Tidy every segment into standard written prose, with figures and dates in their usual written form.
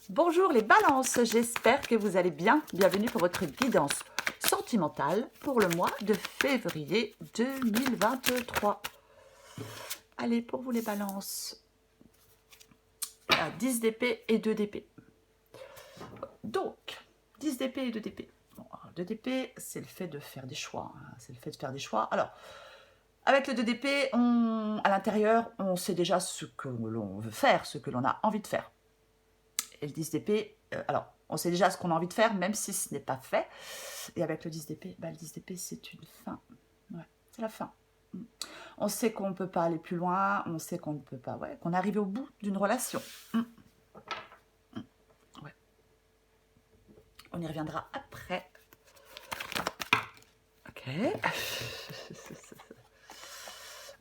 Bonjour les balances, j'espère que vous allez bien. Bienvenue pour votre guidance sentimentale pour le mois de février 2023. Allez, pour vous les balances, 10 d'épée et 2 d'épée. Donc, 10 d'épée et 2 d'épée. Bon, 2 d'épée, c'est le fait de faire des choix. C'est le fait de faire des choix. Alors, avec le 2 d'épée, à l'intérieur, on sait déjà ce que l'on veut faire, ce que l'on a envie de faire. Et le 10 d'épée, alors, on sait déjà ce qu'on a envie de faire, même si ce n'est pas fait. Et avec le 10 d'épée, le 10 d'épée, c'est une fin. Ouais, c'est la fin. On sait qu'on ne peut pas aller plus loin, on sait qu'on ne peut pas, qu'on est arrivé au bout d'une relation. Ouais. On y reviendra après. Ok.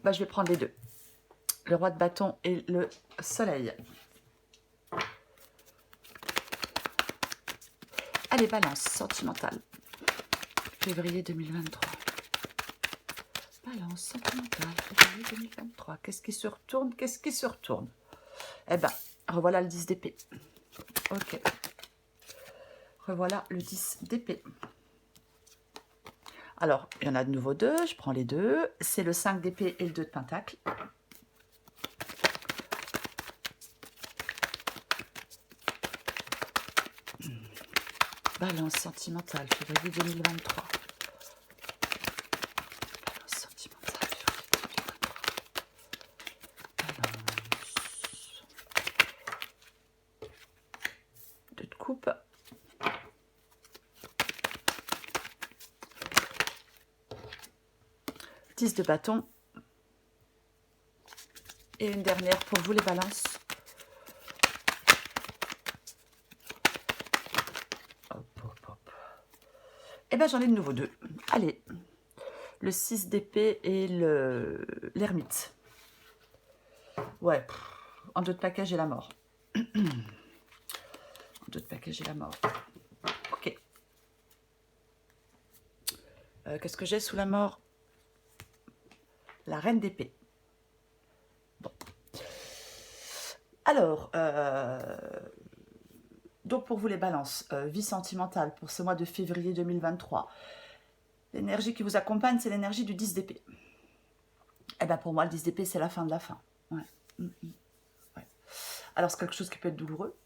Je vais prendre les deux. Le roi de bâton et le soleil. Allez, balance sentimentale. Février 2023. Balance sentimentale, février 2023. Qu'est-ce qui se retourne? Qu'est-ce qui se retourne? Eh ben, revoilà le 10 d'épée. Ok. Revoilà le 10 d'épée. Alors, il y en a de nouveau deux. Je prends les deux. C'est le 5 d'épée et le 2 de pentacle. Balance sentimentale, février 2023. Balance sentimentale, février 2023. Balance. 2 de coupe. De bâton et une dernière pour vous les balances. Hop, hop, hop. Et ben j'en ai de nouveau deux. Allez, le 6 d'épée et l'ermite. Ouais, en 2 de paquet j'ai la mort. En 2 de paquet j'ai la mort. Ok. Qu'est-ce que j'ai sous la mort? La reine d'épée. Bon. Alors, donc pour vous les balances, vie sentimentale pour ce mois de février 2023. L'énergie qui vous accompagne, c'est l'énergie du 10 d'épée. Et bien pour moi, le 10 d'épée, c'est la fin de la fin. Ouais. Ouais. Alors c'est quelque chose qui peut être douloureux.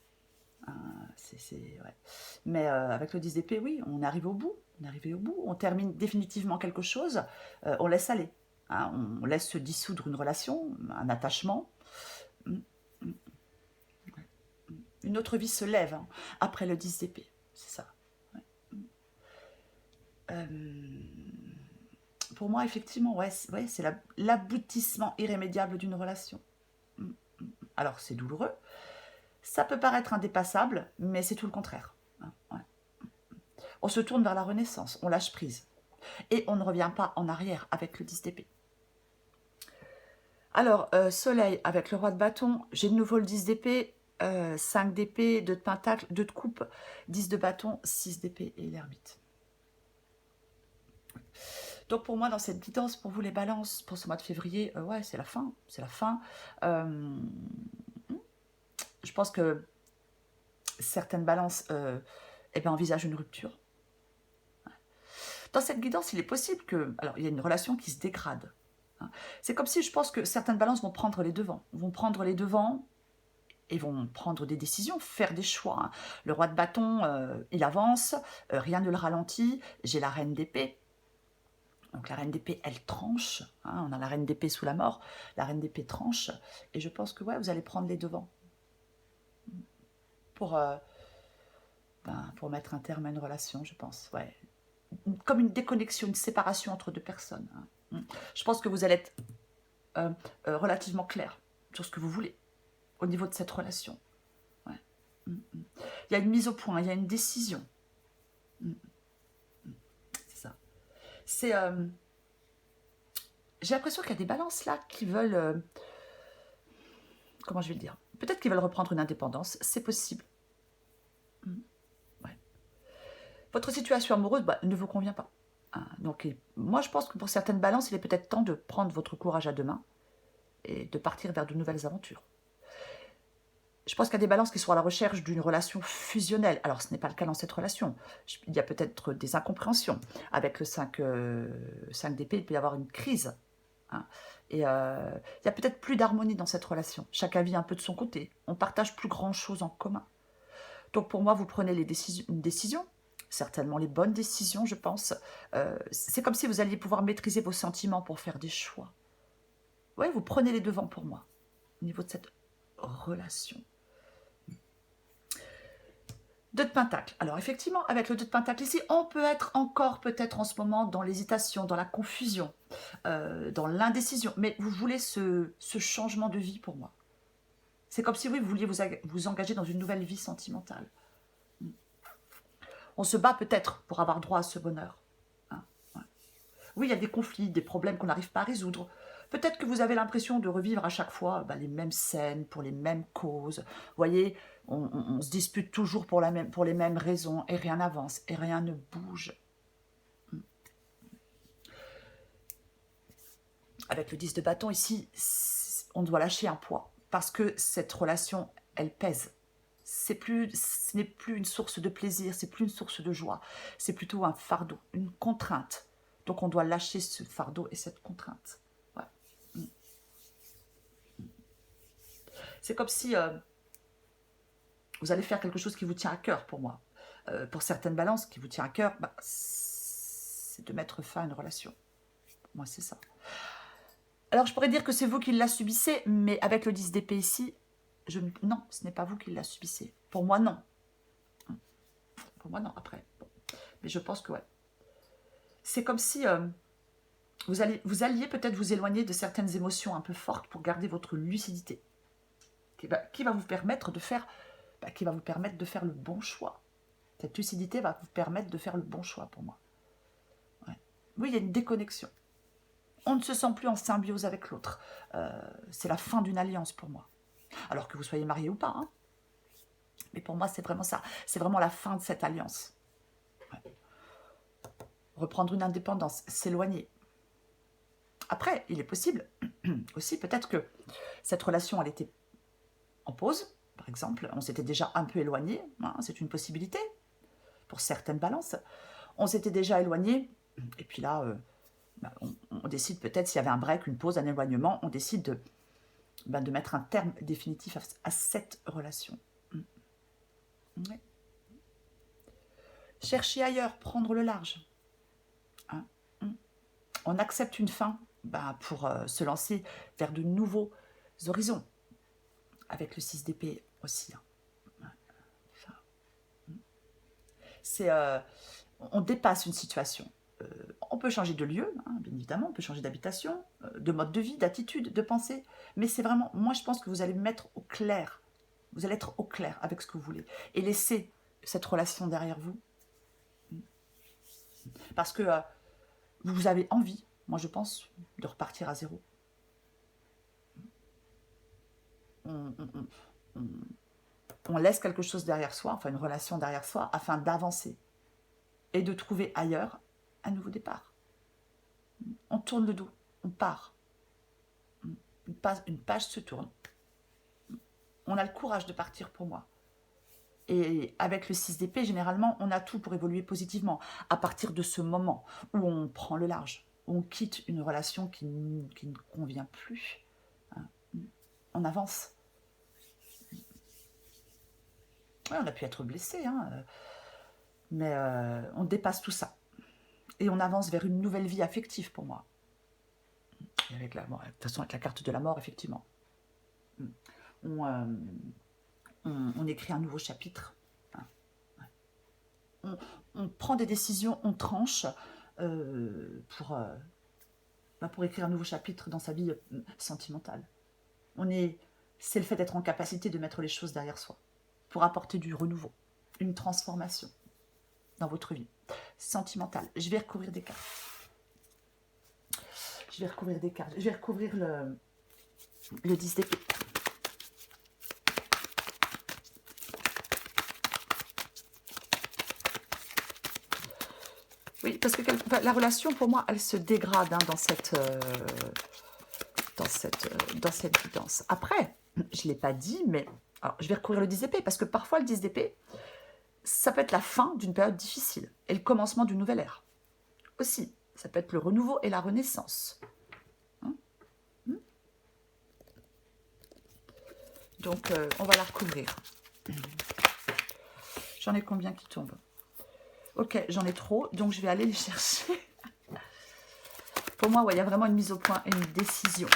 Ouais. Mais avec le 10 d'épée, oui, on arrive au bout. On est arrivé au bout. On termine définitivement quelque chose. On laisse aller. Hein, on laisse se dissoudre une relation, un attachement. Une autre vie se lève hein, après le 10 d'épée. C'est ça. Ouais. Pour moi, effectivement, c'est l'aboutissement irrémédiable d'une relation. Alors, c'est douloureux. Ça peut paraître indépassable, mais c'est tout le contraire. Ouais. On se tourne vers la renaissance, on lâche prise. Et on ne revient pas en arrière avec le 10 d'épée. Alors, soleil avec le roi de bâton, j'ai de nouveau le 10 d'épée, 5 d'épée, 2 de pentacle, 2 de coupe, 10 de bâton, 6 d'épée et l'ermite. Donc pour moi, dans cette guidance, pour vous les balances, pour ce mois de février, ouais, c'est la fin. C'est la fin. Je pense que certaines balances envisagent une rupture. Dans cette guidance, il est possible que... Alors, il y a une relation qui se dégrade. Hein. C'est comme si je pense que certaines balances vont prendre les devants. Vont prendre les devants et vont prendre des décisions, faire des choix. Hein. Le roi de bâton, il avance, rien ne le ralentit. J'ai la reine d'épée. Donc la reine d'épée, elle tranche. Hein, on a la reine d'épée sous la mort. La reine d'épée tranche. Et je pense que ouais, vous allez prendre les devants. Pour mettre un terme à une relation, je pense. Ouais. Comme une déconnexion, une séparation entre deux personnes. Hein. Je pense que vous allez être relativement clair sur ce que vous voulez au niveau de cette relation. Ouais. Il y a une mise au point, il y a une décision. C'est ça. C'est... j'ai l'impression qu'il y a des balances là qui veulent... comment je vais le dire? Peut-être qu'ils veulent reprendre une indépendance, c'est possible. Ouais. Votre situation amoureuse ne vous convient pas. Donc, moi, je pense que pour certaines balances, il est peut-être temps de prendre votre courage à deux mains et de partir vers de nouvelles aventures. Je pense qu'il y a des balances qui sont à la recherche d'une relation fusionnelle. Alors, ce n'est pas le cas dans cette relation. Il y a peut-être des incompréhensions. Avec le 5 d'épée, il peut y avoir une crise. Hein. Et il y a peut-être plus d'harmonie dans cette relation. Chacun vit un peu de son côté. On partage plus grand-chose en commun. Donc, pour moi, vous prenez une décision, certainement les bonnes décisions, je pense. C'est comme si vous alliez pouvoir maîtriser vos sentiments pour faire des choix. Oui, vous prenez les devants pour moi, au niveau de cette relation. 2 de Pentacle. Alors effectivement, avec le 2 de Pentacle ici, on peut être encore peut-être en ce moment dans l'hésitation, dans la confusion, dans l'indécision. Mais vous voulez ce changement de vie pour moi. C'est comme si oui, vous vouliez vous engager dans une nouvelle vie sentimentale. On se bat peut-être pour avoir droit à ce bonheur. Hein, ouais. Oui, il y a des conflits, des problèmes qu'on n'arrive pas à résoudre. Peut-être que vous avez l'impression de revivre à chaque fois les mêmes scènes, pour les mêmes causes. Vous voyez, on se dispute toujours pour les mêmes raisons et rien n'avance et rien ne bouge. Avec le 10 de bâton ici, on doit lâcher un poids parce que cette relation, elle pèse. Ce n'est plus une source de plaisir, c'est plus une source de joie. C'est plutôt un fardeau, une contrainte. Donc on doit lâcher ce fardeau et cette contrainte. C'est comme si vous allez faire quelque chose qui vous tient à cœur pour moi. Pour certaines balances qui vous tient à cœur, c'est de mettre fin à une relation. Moi, c'est ça. Alors, je pourrais dire que c'est vous qui la subissez, mais avec le 10 d'épée ici, non, ce n'est pas vous qui la subissez. Pour moi, non. Pour moi, non, après. Bon. Mais je pense que, ouais. C'est comme si vous alliez peut-être vous éloigner de certaines émotions un peu fortes pour garder votre lucidité. Qui va vous permettre de faire le bon choix. Cette lucidité va vous permettre de faire le bon choix pour moi. Ouais. Oui, il y a une déconnexion. On ne se sent plus en symbiose avec l'autre. C'est la fin d'une alliance pour moi. Alors que vous soyez marié ou pas. Hein. Mais pour moi, c'est vraiment ça. C'est vraiment la fin de cette alliance. Ouais. Reprendre une indépendance, s'éloigner. Après, il est possible aussi peut-être que cette relation, elle était en pause, par exemple, on s'était déjà un peu éloigné, hein, c'est une possibilité pour certaines balances. On s'était déjà éloigné, et puis là, on décide peut-être, s'il y avait un break, une pause, un éloignement, on décide de mettre un terme définitif à cette relation. Ouais. Chercher ailleurs, prendre le large. Hein. On accepte une fin pour se lancer vers de nouveaux horizons. Avec le 6 d'épée aussi. C'est, on dépasse une situation. On peut changer de lieu, hein, bien évidemment, on peut changer d'habitation, de mode de vie, d'attitude, de pensée. Mais c'est vraiment, moi je pense que vous allez mettre au clair. Vous allez être au clair avec ce que vous voulez. Et laisser cette relation derrière vous. Parce que vous avez envie, moi je pense, de repartir à zéro. On laisse quelque chose derrière soi, enfin une relation derrière soi, afin d'avancer et de trouver ailleurs un nouveau départ. On tourne le dos, on part. Une page se tourne. On a le courage de partir pour moi. Et avec le 6 d'épée, généralement, on a tout pour évoluer positivement. À partir de ce moment où on prend le large, où on quitte une relation qui ne convient plus, hein, on avance. Ouais, on a pu être blessé, hein, mais on dépasse tout ça. Et on avance vers une nouvelle vie affective pour moi. Et avec la mort, de toute façon, avec la carte de la mort, effectivement. On écrit un nouveau chapitre. On prend des décisions, on tranche pour écrire un nouveau chapitre dans sa vie sentimentale. C'est le fait d'être en capacité de mettre les choses derrière soi pour apporter du renouveau, une transformation dans votre vie sentimentale. Je vais recouvrir des cartes. Je vais recouvrir le 10 d'épée. Oui, parce que la relation, pour moi, elle se dégrade hein, dans cette guidance. Après, je ne l'ai pas dit, mais Alors, je vais recourir le 10 d'épée, parce que parfois, le 10 d'épée, ça peut être la fin d'une période difficile, et le commencement d'une nouvelle ère. Aussi, ça peut être le renouveau et la renaissance. Donc, on va la recouvrir. J'en ai combien qui tombent? Ok, j'en ai trop, donc je vais aller les chercher. Pour moi, ouais, il y a vraiment une mise au point et une décision.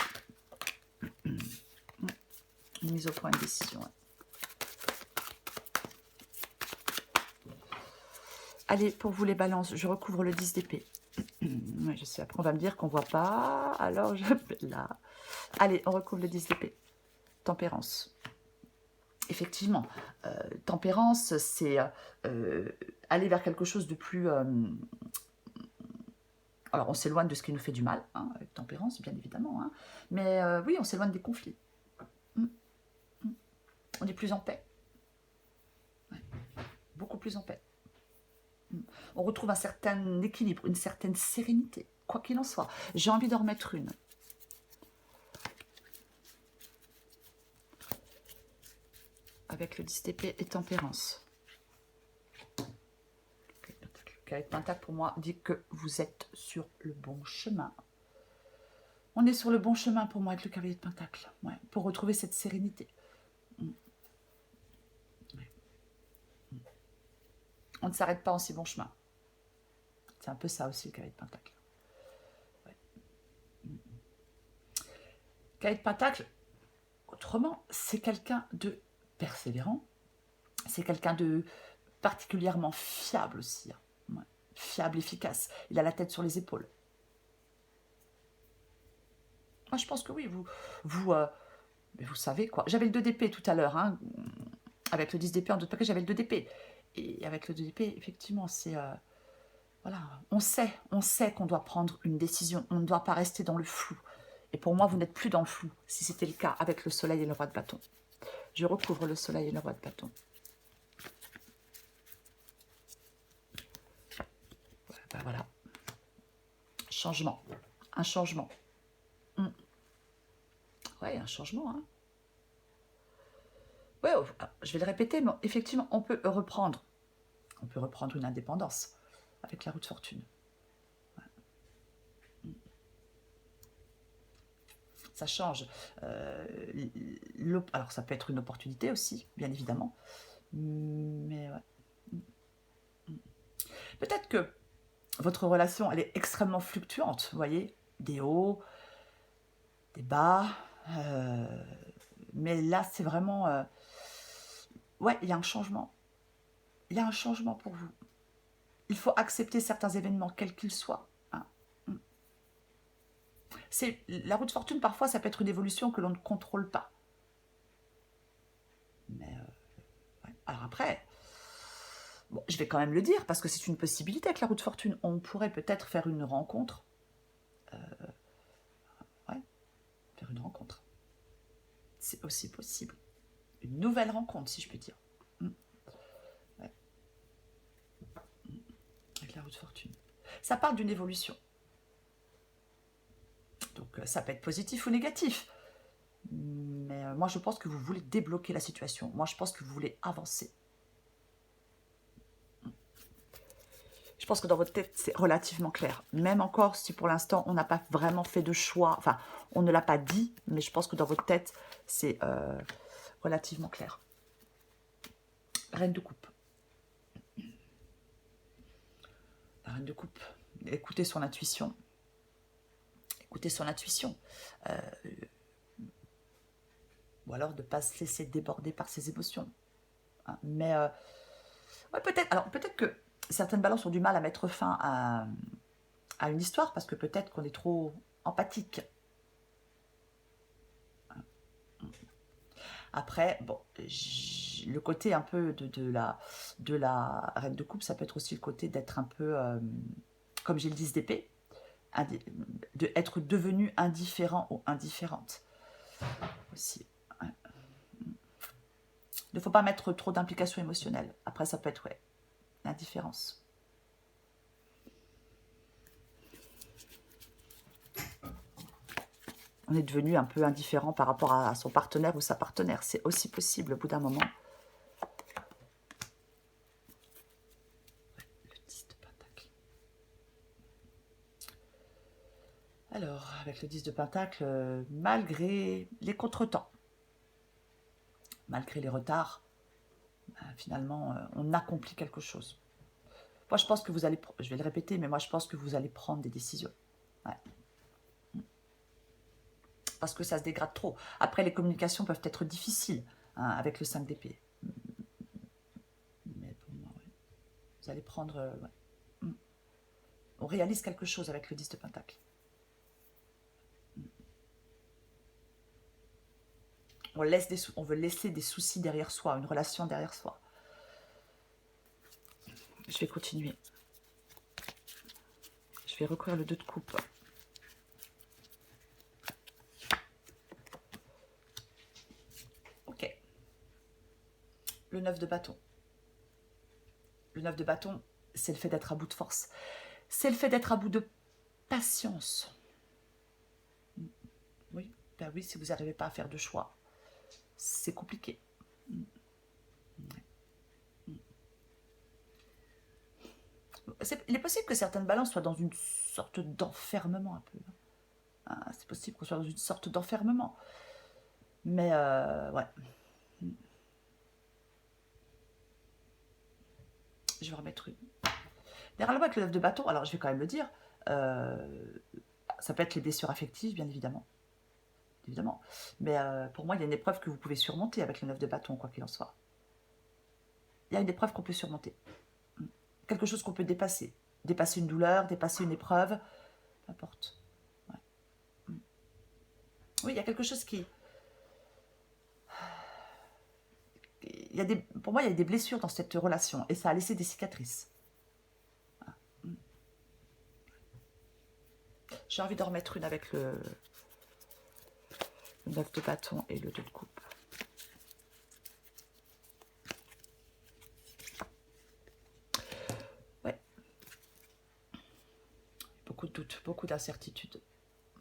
Une mise au point et une décision. Ouais. Allez, pour vous les balances, je recouvre le 10 d'épée. Ouais, je sais, après on va me dire qu'on ne voit pas, alors je vais là. Allez, on recouvre le 10 d'épée. Tempérance. Effectivement, tempérance, c'est aller vers quelque chose de plus... alors, on s'éloigne de ce qui nous fait du mal, hein, avec tempérance, bien évidemment. Hein, mais oui, on s'éloigne des conflits. On est plus en paix. Ouais, beaucoup plus en paix. On retrouve un certain équilibre, une certaine sérénité, quoi qu'il en soit. J'ai envie d'en remettre une. Avec le 10 d'épée et tempérance. Carré de pentacle, pour moi, dit que vous êtes sur le bon chemin. On est sur le bon chemin pour moi avec le cavalier de pentacle. Ouais, pour retrouver cette sérénité. On ne s'arrête pas en si bon chemin. C'est un peu ça aussi, le cavalier de pentacle. Ouais. Cavalier de pentacle, autrement, c'est quelqu'un de persévérant. C'est quelqu'un de particulièrement fiable aussi. Hein. Ouais. Fiable, efficace. Il a la tête sur les épaules. Moi, je pense que oui, vous savez quoi. J'avais le 2 d'épée tout à l'heure. Hein. Avec le 10 d'épée, en doute pas que j'avais le 2 d'épée. Et avec le 2 d'épée, effectivement, c'est... voilà, on sait qu'on doit prendre une décision. On ne doit pas rester dans le flou. Et pour moi, vous n'êtes plus dans le flou, si c'était le cas avec le soleil et le roi de bâton. Je recouvre le soleil et le roi de bâton. Ben voilà. Changement. Un changement. Ouais, un changement. Hein. Ouais, je vais le répéter, mais effectivement, on peut reprendre. On peut reprendre une indépendance avec la roue de fortune. Ouais. Ça change. Alors, ça peut être une opportunité aussi, bien évidemment. Mais ouais. Peut-être que votre relation, elle est extrêmement fluctuante, vous voyez, des hauts, des bas, mais là, c'est vraiment... ouais, il y a un changement. Il y a un changement pour vous. Il faut accepter certains événements, quels qu'ils soient. Hein. La roue de fortune, parfois, ça peut être une évolution que l'on ne contrôle pas. Mais, ouais. Alors après... Bon, je vais quand même le dire, parce que c'est une possibilité avec la roue de fortune. On pourrait peut-être faire une rencontre. Ouais, faire une rencontre. C'est aussi possible. Une nouvelle rencontre, si je peux dire. Ouais. Avec la roue de fortune. Ça parle d'une évolution. Donc, ça peut être positif ou négatif. Mais moi, je pense que vous voulez débloquer la situation. Moi, je pense que vous voulez avancer. Je pense que dans votre tête, c'est relativement clair. Même encore si pour l'instant, on n'a pas vraiment fait de choix. Enfin, on ne l'a pas dit, mais je pense que dans votre tête, c'est relativement clair. Reine de coupe. La reine de coupe. Écoutez son intuition. Écoutez son intuition. Ou alors de ne pas se laisser déborder par ses émotions. Hein, mais ouais, peut-être. Alors peut-être que certaines balances ont du mal à mettre fin à une histoire parce que peut-être qu'on est trop empathique. Après, bon, le côté un peu de la reine de coupe, ça peut être aussi le côté d'être un peu, comme j'ai le 10 d'épée, d'être devenu indifférent ou indifférente. Aussi. Il ne faut pas mettre trop d'implication émotionnelle. Après, ça peut être, ouais, l'indifférence. On est devenu un peu indifférent par rapport à son partenaire ou sa partenaire. C'est aussi possible au bout d'un moment. Le 10 de Pentacle. Alors, avec le 10 de Pentacle, malgré les contretemps, malgré les retards, finalement, on accomplit quelque chose. Moi, je pense que vous allez, je vais le répéter, mais moi, je pense que vous allez prendre des décisions. Ouais. Parce que ça se dégrade trop. Après, les communications peuvent être difficiles avec le 5 d'épée. Mais pour moi, ouais. Vous allez prendre... ouais. On réalise quelque chose avec le 10 de Pentacle. On veut laisser des soucis derrière soi, une relation derrière soi. Je vais continuer. Je vais recouvrir le 2 de coupe. Ok. Le 9 de bâton. Le 9 de bâton, c'est le fait d'être à bout de force. C'est le fait d'être à bout de patience. Oui, ben oui, si vous n'arrivez pas à faire de choix, c'est compliqué. Il est possible que certaines balances soient dans une sorte d'enfermement un peu. C'est possible qu'on soit dans une sorte d'enfermement. Mais ouais. Je vais remettre une. Généralement avec le 9 de bâton, alors je vais quand même le dire, ça peut être les blessures affectives, bien évidemment. Évidemment. Mais pour moi, il y a une épreuve que vous pouvez surmonter avec le 9 de bâton, quoi qu'il en soit. Il y a une épreuve qu'on peut surmonter. Quelque chose qu'on peut dépasser. Dépasser une douleur, dépasser une épreuve, peu importe. Ouais. Oui, il y a quelque chose qui... Pour moi, il y a des blessures dans cette relation et ça a laissé des cicatrices. J'ai envie d'en remettre une avec le 9 de bâton et le 2 de coupe. Ouais. Beaucoup de doutes, beaucoup d'incertitudes.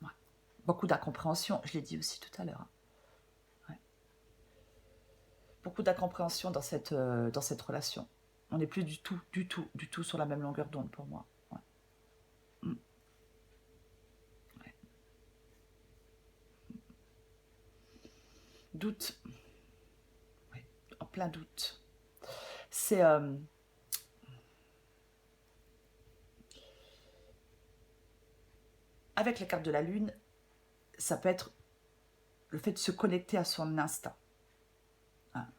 Ouais. Beaucoup d'incompréhension, je l'ai dit aussi tout à l'heure. Ouais. Beaucoup d'incompréhension dans cette relation. On n'est plus du tout sur la même longueur d'onde pour moi. Ouais. Ouais. Doute. Ouais. En plein doute. C'est... avec les cartes de la lune, ça peut être le fait de se connecter à son instinct.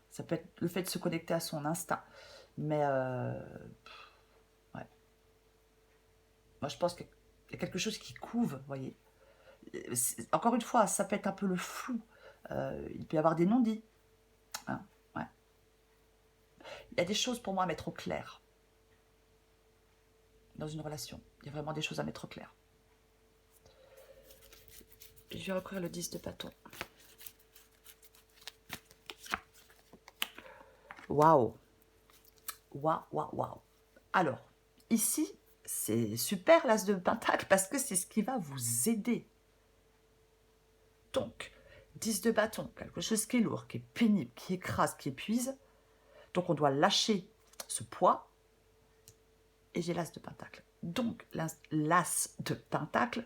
Ça peut être le fait de se connecter à son instinct. Mais, ouais. Moi, je pense qu'il y a quelque chose qui couve, vous voyez. Encore une fois, ça peut être un peu le flou. Il peut y avoir des non-dits. Hein, ouais. Il y a des choses pour moi à mettre au clair. Dans une relation. Il y a vraiment des choses à mettre au clair. Je vais recouvrir le 10 de bâton. Waouh. Waouh, waouh, waouh. Alors, ici, c'est super l'as de pentacle parce que c'est ce qui va vous aider. Donc, 10 de bâton, quelque chose qui est lourd, qui est pénible, qui écrase, qui épuise. Donc, on doit lâcher ce poids. Et j'ai l'as de pentacle. Donc, l'as de pentacle,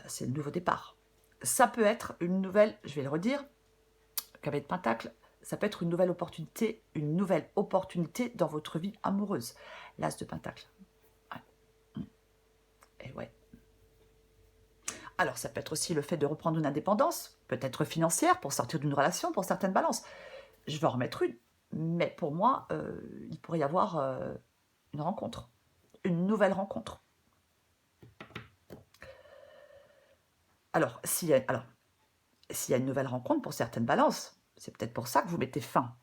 c'est le nouveau départ. Ça peut être une nouvelle, je vais le redire, qu'avec pentacle, ça peut être une nouvelle opportunité dans votre vie amoureuse. L'as de pentacle. Ouais. Et ouais. Alors, ça peut être aussi le fait de reprendre une indépendance, peut-être financière, pour sortir d'une relation, pour certaines balances. Je vais en remettre une, mais pour moi, il pourrait y avoir une rencontre, une nouvelle rencontre. Alors, s'il y a une nouvelle rencontre pour certaines balances, c'est peut-être pour ça que vous mettez fin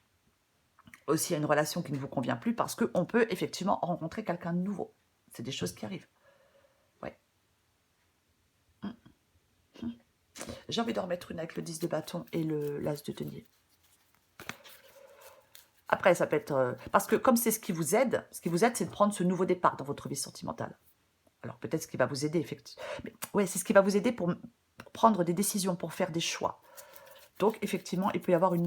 aussi à une relation qui ne vous convient plus, parce qu'on peut effectivement rencontrer quelqu'un de nouveau. C'est des choses qui arrivent. Ouais. J'ai envie d'en remettre une avec le 10 de bâton et l'as de denier. Après, ça peut être... parce que comme c'est ce qui vous aide, c'est de prendre ce nouveau départ dans votre vie sentimentale. Alors peut-être ce qui va vous aider, effectivement. Mais ouais, c'est ce qui va vous aider pour prendre des décisions, pour faire des choix. Donc, effectivement, il peut y avoir une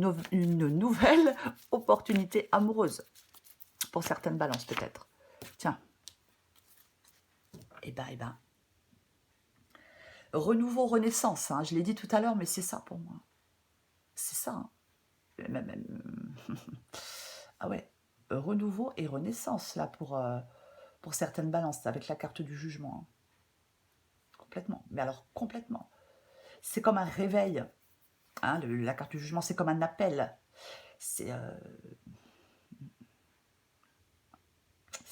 nouvelle opportunité amoureuse. Pour certaines balances, peut-être. Tiens. Eh ben. Renouveau, renaissance. Hein, je l'ai dit tout à l'heure, mais c'est ça pour moi. C'est ça. Hein. Ah ouais. Renouveau et renaissance, là, pour certaines balances, avec la carte du jugement. Hein. Complètement. Mais alors, complètement. C'est comme un réveil. Hein, la carte du jugement, c'est comme un appel. C'est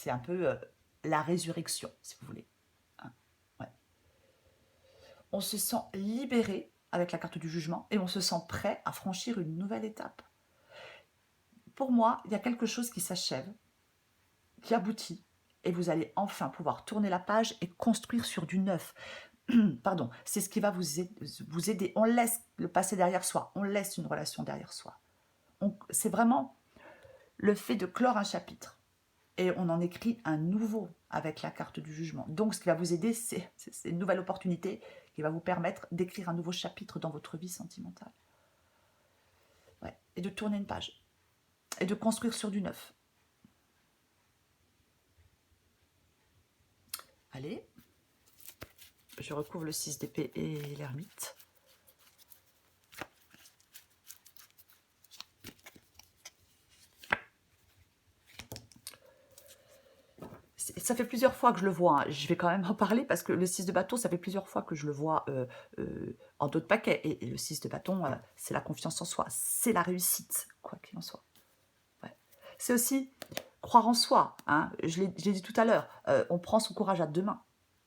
un peu la résurrection, si vous voulez. Hein, ouais. On se sent libéré avec la carte du jugement et on se sent prêt à franchir une nouvelle étape. Pour moi, il y a quelque chose qui s'achève, qui aboutit, et vous allez enfin pouvoir tourner la page et construire sur du neuf. Pardon, c'est ce qui va vous aider. On laisse le passé derrière soi, on laisse une relation derrière soi. C'est vraiment le fait de clore un chapitre. Et on en écrit un nouveau avec la carte du jugement. Donc, ce qui va vous aider, c'est une nouvelle opportunité qui va vous permettre d'écrire un nouveau chapitre dans votre vie sentimentale. Ouais. Et de tourner une page. Et de construire sur du neuf. Allez. Je recouvre le 6 d'épée et l'ermite. Ça fait plusieurs fois que je le vois, hein. Je vais quand même en parler parce que le 6 de bâton, ça fait plusieurs fois que je le vois en dos de paquet. Et le 6 de bâton, c'est la confiance en soi, c'est la réussite, quoi qu'il en soit. Ouais. C'est aussi croire en soi. Hein. Je l'ai dit tout à l'heure, on prend son courage à deux mains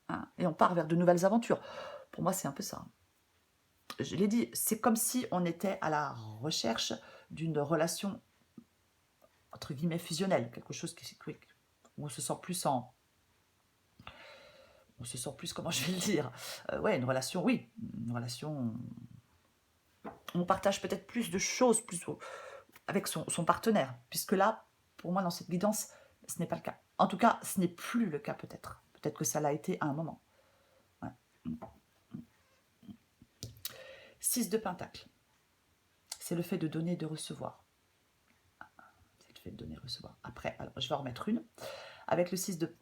hein, et on part vers de nouvelles aventures. Pour moi, c'est un peu ça. Je l'ai dit, c'est comme si on était à la recherche d'une relation, entre guillemets, fusionnelle, quelque chose où on se sent plus comment je vais le dire, ouais, une relation, oui, une relation, on partage peut-être plus de choses, avec son partenaire, puisque là, pour moi, dans cette guidance, ce n'est pas le cas. En tout cas, ce n'est plus le cas peut-être. Peut-être que ça l'a été à un moment. Ouais. 6 de Pentacle. C'est le fait de donner et de recevoir. C'est le fait de donner et de recevoir. Après, alors, je vais en remettre une. Avec le 6 de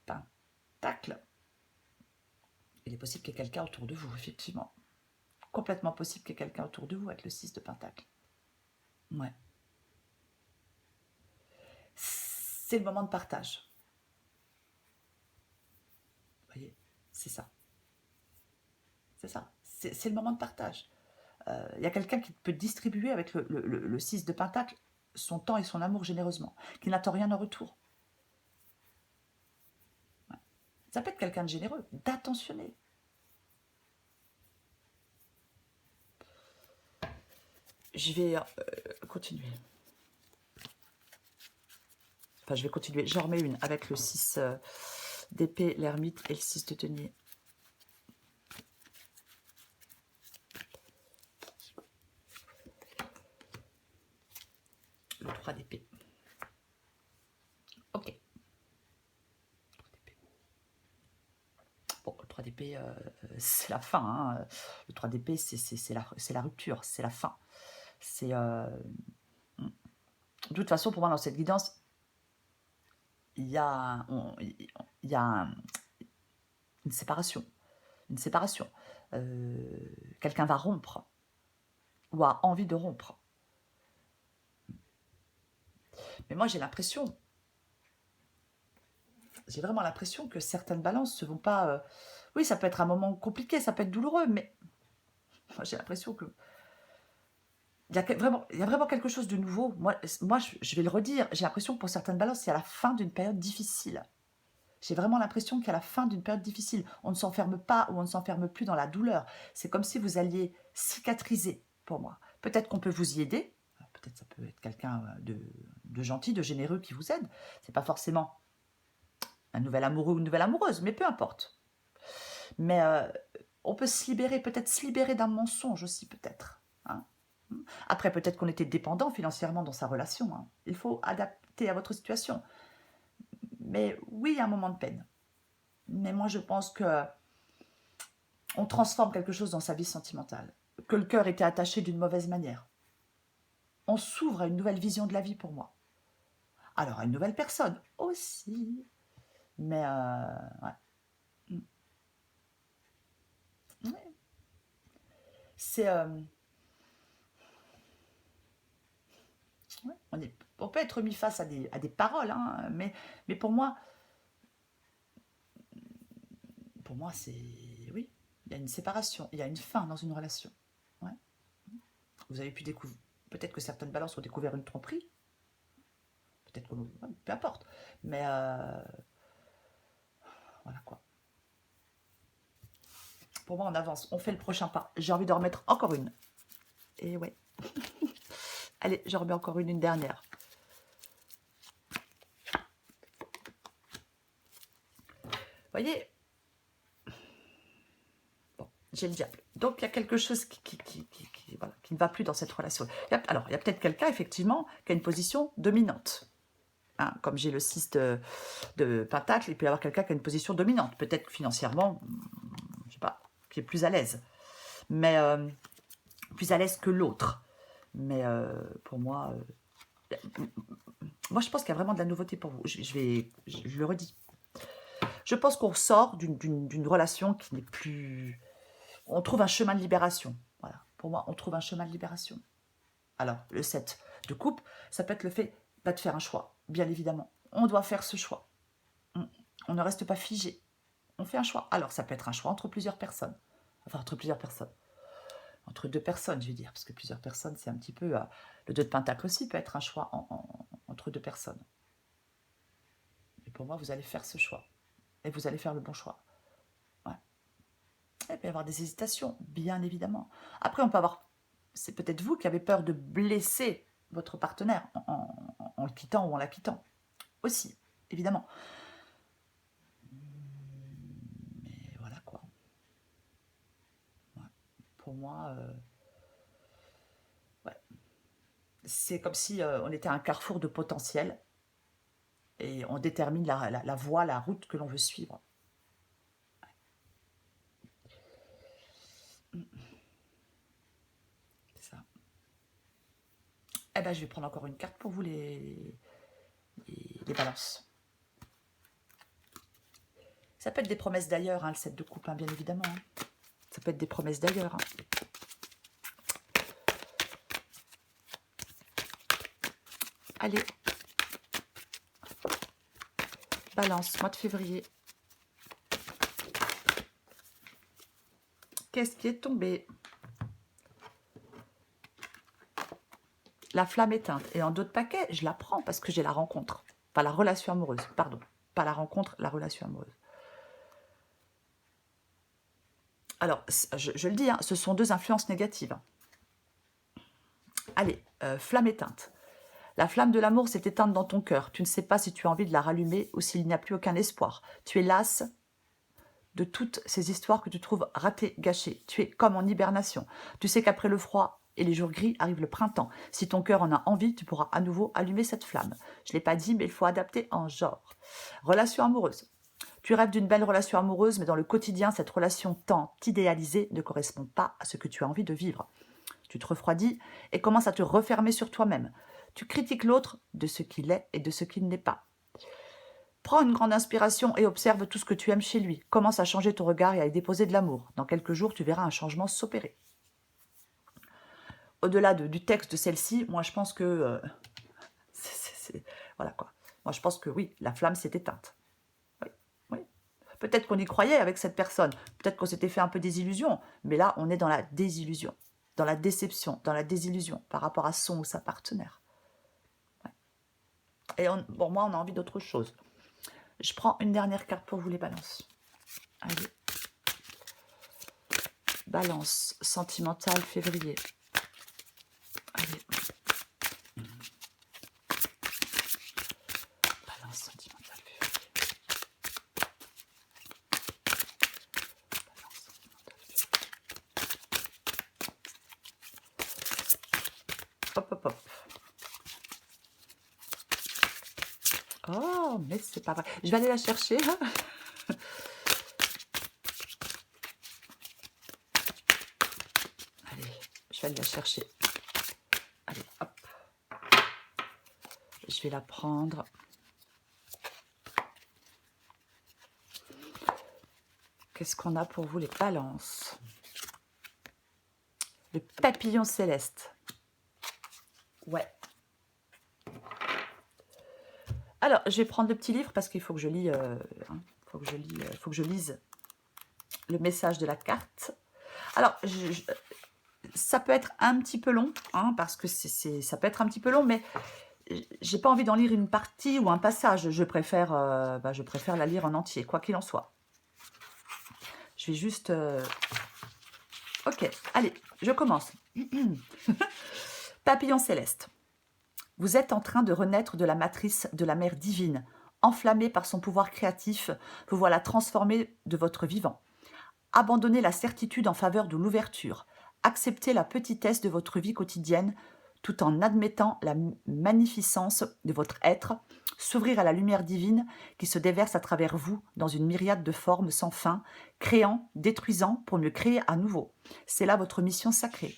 Pentacle, il est possible qu'il y ait quelqu'un autour de vous, effectivement. Complètement possible qu'il y ait quelqu'un autour de vous avec le 6 de Pentacle. Ouais. C'est le moment de partage. Vous voyez, c'est ça. C'est ça. C'est le moment de partage. Il y a quelqu'un qui peut distribuer avec le 6 de Pentacle son temps et son amour généreusement, qui n'attend rien en retour. Ouais. Ça peut être quelqu'un de généreux, d'attentionné. Je vais continuer. Enfin, je vais continuer. J'en remets une avec le 6 d'épée, l'ermite et le 6 de denier. Le 3 d'épée. Ok. Bon, le 3 d'épée, c'est la fin. Hein. Le 3 d'épée, c'est la rupture, c'est la fin. C'est... de toute façon, pour moi, dans cette guidance, il y a une séparation. Une séparation. Quelqu'un va rompre ou a envie de rompre. Mais moi, j'ai vraiment l'impression que certaines balances ne vont pas... oui, ça peut être un moment compliqué, ça peut être douloureux, mais moi, j'ai l'impression que il y a vraiment quelque chose de nouveau. Moi je vais le redire, j'ai l'impression que pour certaines balances, c'est à la fin d'une période difficile. J'ai vraiment l'impression qu'à la fin d'une période difficile, on ne s'enferme pas ou on ne s'enferme plus dans la douleur. C'est comme si vous alliez cicatriser, pour moi. Peut-être qu'on peut vous y aider. Peut-être ça peut être quelqu'un de gentil, de généreux qui vous aide. C'est pas forcément un nouvel amoureux ou une nouvelle amoureuse, mais peu importe. Mais on peut peut-être se libérer d'un mensonge aussi, peut-être. Hein. Après, peut-être qu'on était dépendant financièrement dans sa relation. Hein. Il faut adapter à votre situation. Mais oui, il y a un moment de peine. Mais moi, je pense que On transforme quelque chose dans sa vie sentimentale. Que le cœur était attaché d'une mauvaise manière. On s'ouvre à une nouvelle vision de la vie pour moi. Alors, à une nouvelle personne aussi. Mais, ouais. Ouais. C'est... ouais, on peut être mis face à des paroles, hein, mais pour moi, c'est... Oui, il y a une séparation, il y a une fin dans une relation. Ouais. Vous avez pu découvrir... Peut-être que certaines balances ont découvert une tromperie. Peut-être que... ouais, peu importe. Mais, voilà quoi. Pour moi, on avance, on fait le prochain pas. J'ai envie d'en remettre encore une. Et ouais. Allez, j'en remets encore une dernière. Vous voyez, bon, j'ai le diable. Donc, il y a quelque chose voilà, qui ne va plus dans cette relation. Alors, il y a peut-être quelqu'un, effectivement, qui a une position dominante. Hein, comme j'ai le 6 de Pentacle, il peut y avoir quelqu'un qui a une position dominante. Peut-être financièrement, je ne sais pas, qui est plus à l'aise. Mais plus à l'aise que l'autre. Mais pour moi, je pense qu'il y a vraiment de la nouveauté pour vous. Je le redis. Je pense qu'on sort d'une relation qui n'est plus... On trouve un chemin de libération. Voilà. Pour moi, on trouve un chemin de libération. Alors, le 7 de coupe, ça peut être le fait de faire un choix, bien évidemment. On doit faire ce choix. On ne reste pas figé. On fait un choix. Alors, ça peut être un choix entre plusieurs personnes. Enfin, entre plusieurs personnes. Entre deux personnes, je veux dire, parce que plusieurs personnes, c'est un petit peu... le 2 de Pentacle aussi peut être un choix entre deux personnes. Et pour moi, vous allez faire ce choix. Et vous allez faire le bon choix. Ouais. Il peut y avoir des hésitations, bien évidemment. Après, on peut avoir... C'est peut-être vous qui avez peur de blesser votre partenaire en le quittant ou en la quittant. Aussi, évidemment. Mais voilà quoi. Ouais. Pour moi, ouais. C'est comme si on était à un carrefour de potentiel et on détermine la voie, la route que l'on veut suivre. C'est ça. Eh ben, je vais prendre encore une carte pour vous, les balances. Ça peut être des promesses d'ailleurs, hein, le 7 de coupe, hein, bien évidemment. Hein. Ça peut être des promesses d'ailleurs. Hein. Allez. Balance, mois de février. Qu'est-ce qui est tombé? La flamme éteinte. Et en d'autres paquets, je la prends parce que j'ai la rencontre. Pas la relation amoureuse, pardon. Pas la rencontre, la relation amoureuse. Alors, je le dis, hein, ce sont deux influences négatives. Allez, flamme éteinte. La flamme de l'amour s'est éteinte dans ton cœur. Tu ne sais pas si tu as envie de la rallumer ou s'il n'y a plus aucun espoir. Tu es lasse de toutes ces histoires que tu trouves ratées, gâchées. Tu es comme en hibernation. Tu sais qu'après le froid et les jours gris arrive le printemps. Si ton cœur en a envie, tu pourras à nouveau allumer cette flamme. Je ne l'ai pas dit, mais il faut adapter en genre. Relation amoureuse. Tu rêves d'une belle relation amoureuse, mais dans le quotidien, cette relation tant idéalisée ne correspond pas à ce que tu as envie de vivre. Tu te refroidis et commences à te refermer sur toi-même. Tu critiques l'autre de ce qu'il est et de ce qu'il n'est pas. Prends une grande inspiration et observe tout ce que tu aimes chez lui. Commence à changer ton regard et à y déposer de l'amour. Dans quelques jours, tu verras un changement s'opérer. Au-delà du texte de celle-ci, moi je pense que... voilà quoi. Moi je pense que oui, la flamme s'est éteinte. Oui, oui. Peut-être qu'on y croyait avec cette personne. Peut-être qu'on s'était fait un peu des illusions. Mais là, on est dans la désillusion. Dans la déception, dans la désillusion par rapport à son ou sa partenaire. Ouais. Et pour moi, on a envie d'autre chose. Je prends une dernière carte pour vous, les balances. Allez. Balance sentimentale février. Allez. Balance sentimentale février. Balance sentimentale février. Hop, hop, hop. Oh, mais c'est pas vrai. Je vais aller la chercher. vais aller la chercher. Allez, hop. Je vais la prendre. Qu'est-ce qu'on a pour vous, les balances? Le papillon céleste. Ouais. Alors, je vais prendre le petit livre parce qu'il faut que je lis, faut que je lise le message de la carte. Alors, ça peut être un petit peu long, hein, parce que ça peut être un petit peu long, mais j'ai pas envie d'en lire une partie ou un passage. Je préfère la lire en entier, quoi qu'il en soit. Je vais juste... Ok, allez, je commence. Papillon céleste. Vous êtes en train de renaître de la matrice de la mère divine. Enflammé par son pouvoir créatif, vous voilà transformé de votre vivant. Abandonnez la certitude en faveur de l'ouverture. Acceptez la petitesse de votre vie quotidienne tout en admettant la magnificence de votre être, s'ouvrir à la lumière divine qui se déverse à travers vous dans une myriade de formes sans fin, créant, détruisant pour mieux créer à nouveau. C'est là votre mission sacrée.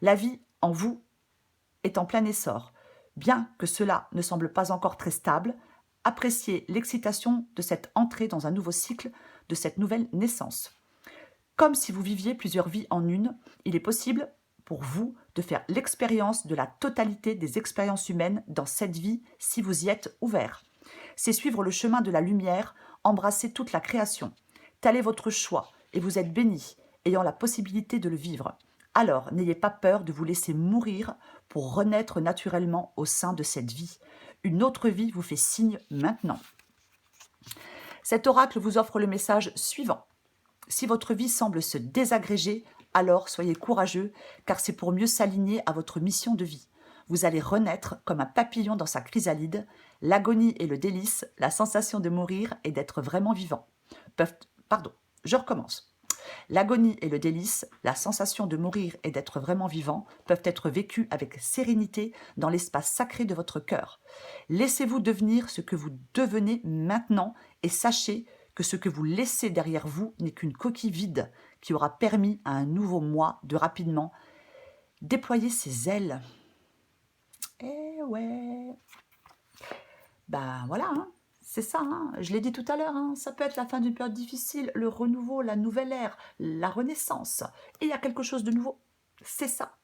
La vie en vous est en plein essor. Bien que cela ne semble pas encore très stable, appréciez l'excitation de cette entrée dans un nouveau cycle, de cette nouvelle naissance. Comme si vous viviez plusieurs vies en une, il est possible pour vous de faire l'expérience de la totalité des expériences humaines dans cette vie si vous y êtes ouvert. C'est suivre le chemin de la lumière, embrasser toute la création. Tel est votre choix et vous êtes béni, ayant la possibilité de le vivre. Alors, n'ayez pas peur de vous laisser mourir pour renaître naturellement au sein de cette vie. Une autre vie vous fait signe maintenant. Cet oracle vous offre le message suivant. Si votre vie semble se désagréger, alors soyez courageux, car c'est pour mieux s'aligner à votre mission de vie. Vous allez renaître comme un papillon dans sa chrysalide. L'agonie et le délice, la sensation de mourir et d'être vraiment vivant. Je recommence. L'agonie et le délice, la sensation de mourir et d'être vraiment vivant peuvent être vécus avec sérénité dans l'espace sacré de votre cœur. Laissez-vous devenir ce que vous devenez maintenant et sachez que ce que vous laissez derrière vous n'est qu'une coquille vide qui aura permis à un nouveau moi de rapidement déployer ses ailes. Eh ouais. Ben voilà, hein. C'est ça, hein. Je l'ai dit tout à l'heure, hein. Ça peut être la fin d'une période difficile, le renouveau, la nouvelle ère, la renaissance. Et il y a quelque chose de nouveau. C'est ça.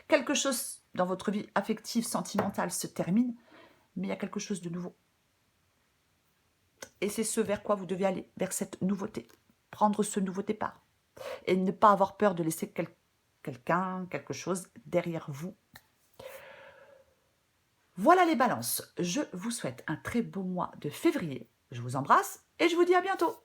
Quelque chose dans votre vie affective, sentimentale se termine, mais il y a quelque chose de nouveau. Et c'est ce vers quoi vous devez aller, vers cette nouveauté. Prendre ce nouveau départ. Et ne pas avoir peur de laisser quelqu'un, quelque chose derrière vous. Voilà les balances. Je vous souhaite un très beau mois de février. Je vous embrasse et je vous dis à bientôt.